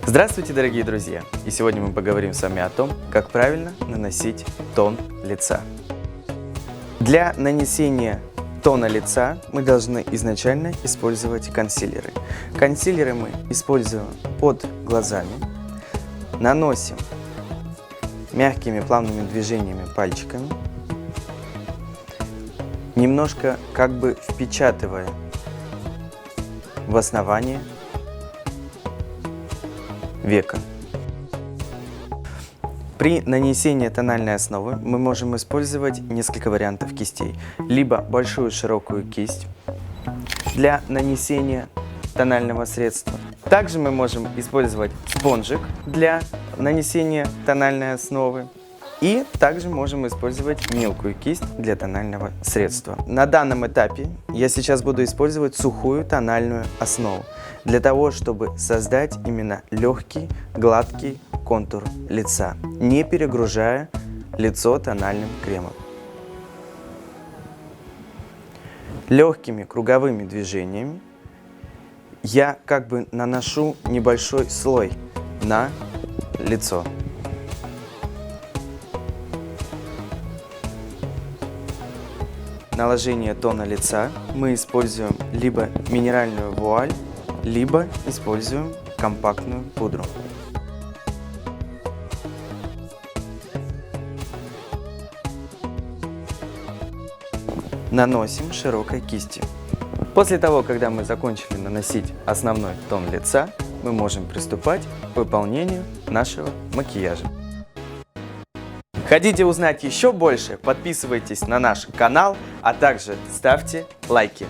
Здравствуйте, дорогие друзья! И сегодня мы поговорим с вами о том, как правильно наносить тон лица. Для нанесения тона лица мы должны изначально использовать консилеры. Консилеры мы используем под глазами, наносим мягкими плавными движениями пальчиками, немножко как бы впечатывая в основание века. При нанесении тональной основы мы можем использовать несколько вариантов кистей. Либо большую широкую кисть для нанесения тонального средства. Также мы можем использовать спонжик для нанесения тональной основы. И также можем использовать мелкую кисть для тонального средства. На данном этапе я сейчас буду использовать сухую тональную основу, для того, чтобы создать именно легкий, гладкий контур лица, не перегружая лицо тональным кремом. Легкими круговыми движениями я как бы наношу небольшой слой на лицо. Наложение тона лица мы используем либо минеральную вуаль, либо используем компактную пудру. Наносим широкой кистью. После того, когда мы закончили наносить основной тон лица, мы можем приступать к выполнению нашего макияжа. Хотите узнать еще больше? Подписывайтесь на наш канал, а также ставьте лайки.